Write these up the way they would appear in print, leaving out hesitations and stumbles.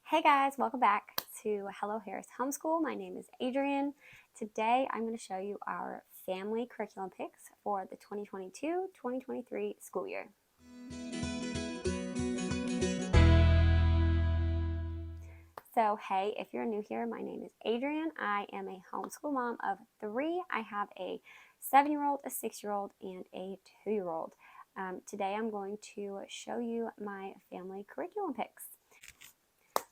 Hey guys, welcome back to Hello Harris Homeschool. My name is Adrienne. Today I'm going to show you our family curriculum picks for the 2022-2023 school year. So hey, if you're new here, my name is Adrienne. I am a homeschool mom of 3. I have a 7-year-old, a 6-year-old, and a 2-year-old. Today I'm going to show you my family curriculum picks.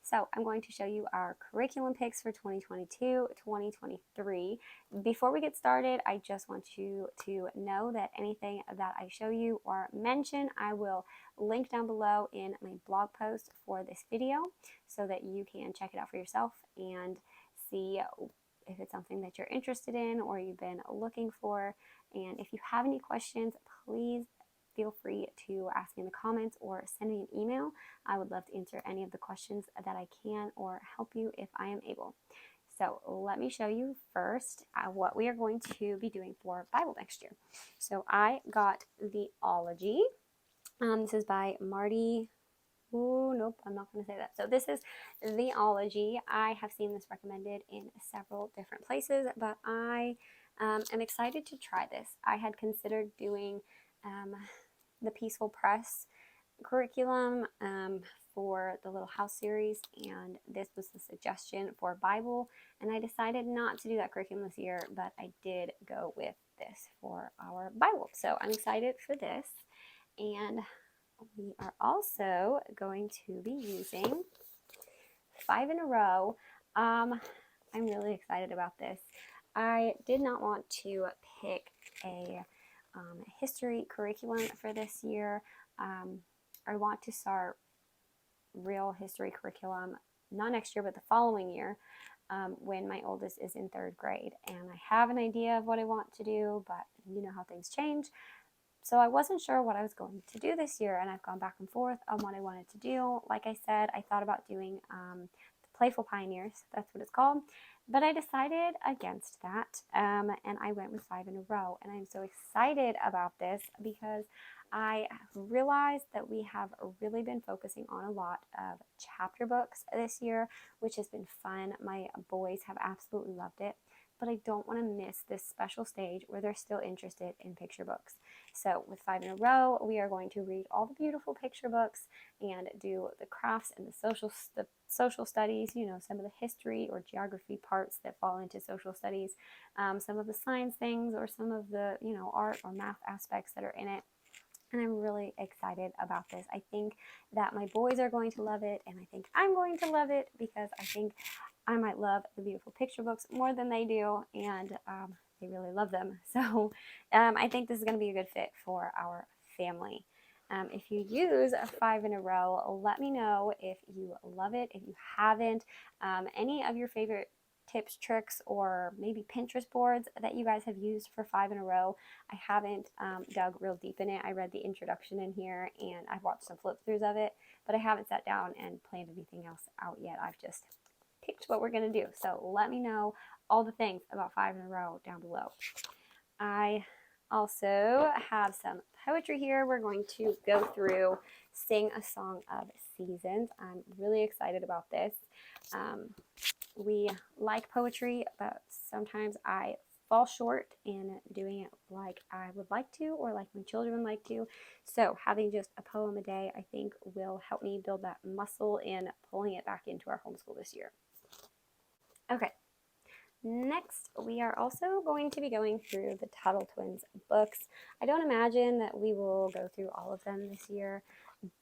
So I'm going to show you our curriculum picks for 2022-2023. Before we get started, I just want you to know that anything that I show you or mention, I will link down below in my blog post for this video so that you can check it out for yourself and see if it's something that you're interested in or you've been looking for. And if you have any questions, please feel free to ask me in the comments or send me an email. I would love to answer any of the questions that I can or help you if I am able. So let me show you first what we are going to be doing for Bible next year. So I got the Ology. This is by Marty. Oh, nope, I'm not going to say that. So this is the Ology. I have seen this recommended in several different places, but I am excited to try this. I had considered doing the Peaceful Press curriculum for the Little House series, and this was the suggestion for Bible, and I decided not to do that curriculum this year, but I did go with this for our Bible. So I'm excited for this, and we are also going to be using 5 in a row. I'm really excited about this. I did not want to pick a history curriculum for this year. I want to start real history curriculum, not next year, but the following year when my oldest is in 3rd grade. And I have an idea of what I want to do, but you know how things change. So I wasn't sure what I was going to do this year, and I've gone back and forth on what I wanted to do. Like I said, I thought about doing the Playful Pioneers, that's what it's called, but I decided against that, and I went with 5 in a row, and I'm so excited about this because I realized that we have really been focusing on a lot of chapter books this year, which has been fun. My boys have absolutely loved it, but I don't want to miss this special stage where they're still interested in picture books. So with 5 in a row, we are going to read all the beautiful picture books and do the crafts and the social studies, you know, some of the history or geography parts that fall into social studies, some of the science things, or some of the, you know, art or math aspects that are in it. And I'm really excited about this. I think that my boys are going to love it, and I think I'm going to love it because I think I might love the beautiful picture books more than they do, and they really love them. So I think this is going to be a good fit for our family. If you use a 5 in a row, let me know if you love it. If you haven't, any of your favorite tips, tricks, or maybe Pinterest boards that you guys have used for 5 in a row. I haven't dug real deep in it. I read the introduction in here and I've watched some flip throughs of it, but I haven't sat down and planned anything else out yet. I've just picked what we're going to do. So let me know all the things about 5 in a row down below. I also have some poetry here. We're going to go through Sing a Song of Seasons. I'm really excited about this. We like poetry, but sometimes I fall short in doing it like I would like to, or like my children would like to. So having just a poem a day, I think, will help me build that muscle in pulling it back into our homeschool this year. Okay, next we are also going to be going through the Tuttle Twins books. I don't imagine that we will go through all of them this year,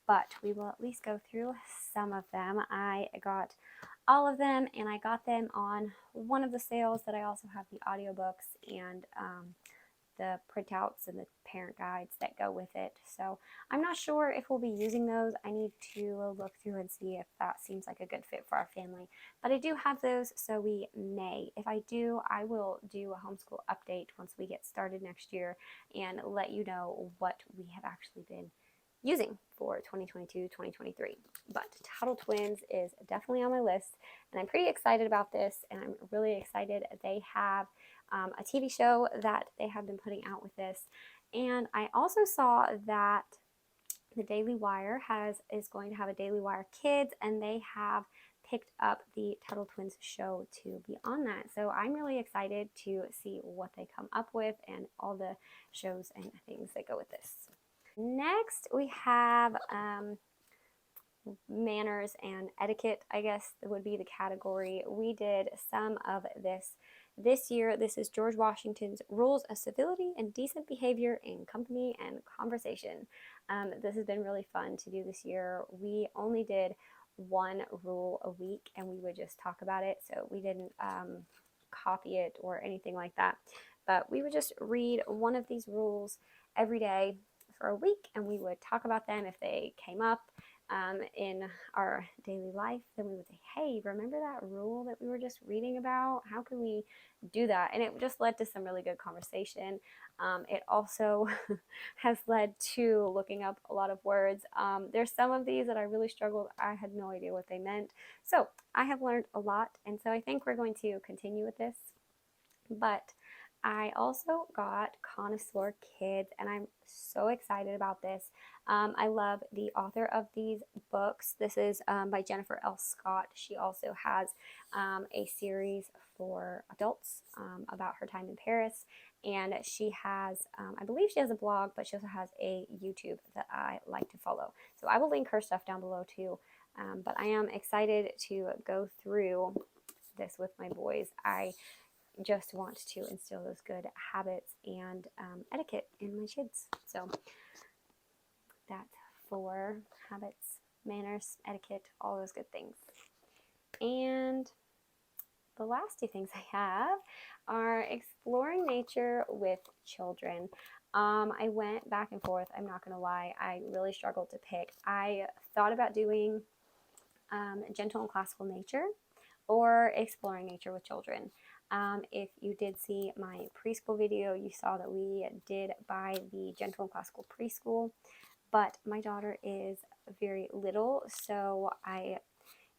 but we will at least go through some of them. I got all of them, and I got them on one of the sales that I also have the audiobooks and the printouts and the parent guides that go with it. So I'm not sure if we'll be using those. I need to look through and see if that seems like a good fit for our family. But I do have those, so we may. If I do, I will do a homeschool update once we get started next year and let you know what we have actually been using for 2022-2023. But Tuttle Twins is definitely on my list, and I'm pretty excited about this, and I'm really excited they have a TV show that they have been putting out with this. And I also saw that the Daily Wire is going to have a Daily Wire Kids, and they have picked up the Tuttle Twins show to be on that. So I'm really excited to see what they come up with and all the shows and things that go with this. Next, we have manners and etiquette, I guess would be the category. We did some of this year. This is George Washington's Rules of Civility and Decent Behavior in Company and Conversation. This has been really fun to do this year. We only did one rule a week and we would just talk about it. So we didn't copy it or anything like that. But we would just read one of these rules every day for a week and we would talk about them if they came up in our daily life. Then we would say, hey, remember that rule that we were just reading about? How can we do that? And it just led to some really good conversation. It also has led to looking up a lot of words. There's some of these that I really struggled. I had no idea what they meant. So I have learned a lot. And so I think we're going to continue with this. But I also got Connoisseur Kids, and I'm so excited about this. I love the author of these books. This is by Jennifer L. Scott. She also has a series for adults about her time in Paris, and she has, I believe she has a blog, but she also has a YouTube that I like to follow. So I will link her stuff down below too, but I am excited to go through this with my boys. I just want to instill those good habits and etiquette in my kids. So that's for habits, manners, etiquette, all those good things. And the last two things I have are exploring nature with children. I went back and forth. I'm not going to lie. I really struggled to pick. I thought about doing gentle and classical nature or exploring nature with children. If you did see my preschool video, you saw that we did buy the gentle and classical preschool, but my daughter is very little, so I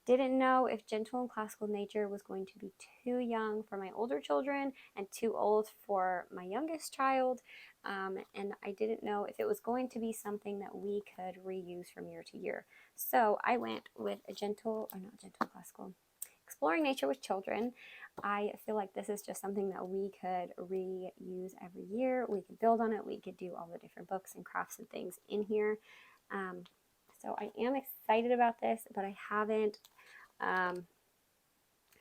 didn't know if gentle and classical nature was going to be too young for my older children and too old for my youngest child. And I didn't know if it was going to be something that we could reuse from year to year. So I went with a exploring nature with children. I feel like this is just something that we could reuse every year. We could build on it. We could do all the different books and crafts and things in here. So I am excited about this, but I haven't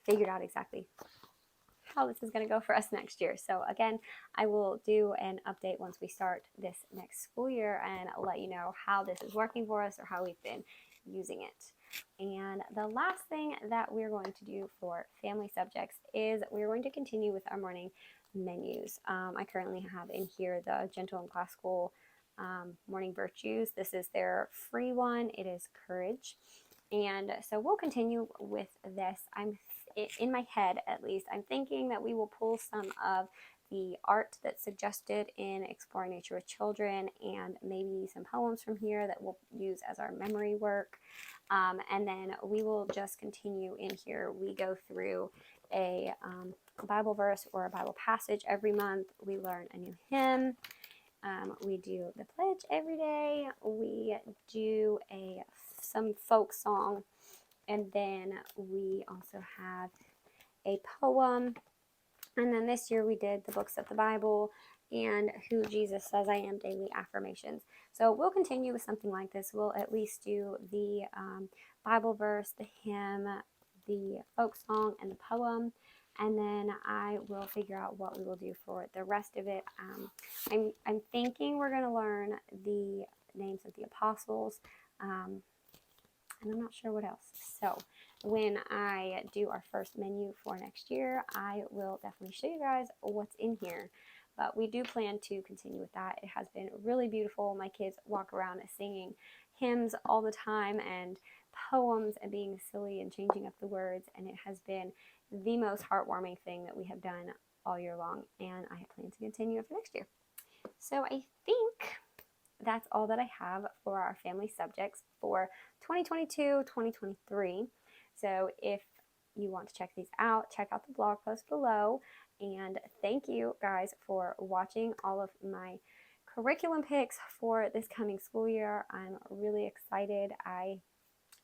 figured out exactly how this is going to go for us next year. So again, I will do an update once we start this next school year and I'll let you know how this is working for us or how we've been using it. And the last thing that we're going to do for family subjects is we're going to continue with our morning menus. I currently have in here the gentle and classical morning virtues. This is their free one. It is courage. And so we'll continue with this. I'm in my head, at least, I'm thinking that we will pull some of the art that's suggested in Exploring Nature with Children and maybe some poems from here that we'll use as our memory work. And then we will just continue in here. We go through a Bible verse or a Bible passage every month. We learn a new hymn. We do the pledge every day. We do some folk song. And then we also have a poem. And then this year we did the books of the Bible and Who Jesus Says I Am daily affirmations. So we'll continue with something like this. We'll at least do the Bible verse, the hymn, the folk song, and the poem. And then I will figure out what we will do for the rest of it. I'm thinking we're going to learn the names of the apostles. And I'm not sure what else. So when I do our first menu for next year, I will definitely show you guys what's in here. But we do plan to continue with that. It has been really beautiful. My kids walk around singing hymns all the time and poems and being silly and changing up the words. And it has been the most heartwarming thing that we have done all year long. And I plan to continue it for next year. So I think that's all that I have for our family subjects for 2022-2023. So if you want to check these out, check out the blog post below. And thank you guys for watching all of my curriculum picks for this coming school year. I'm really excited. I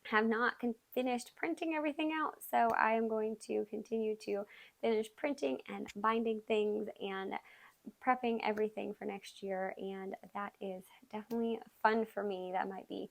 have not finished printing everything out, so I am going to continue to finish printing and binding things and prepping everything for next year, and that is definitely fun for me. That might be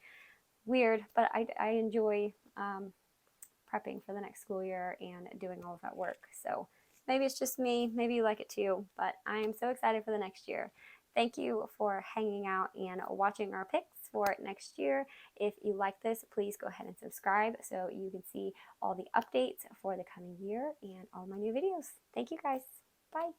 weird, but I enjoy prepping for the next school year and doing all of that work. So maybe it's just me, maybe you like it too, but I am so excited for the next year. Thank you for hanging out and watching our picks for next year. If you like this, please go ahead and subscribe so you can see all the updates for the coming year and all my new videos. Thank you guys. Bye.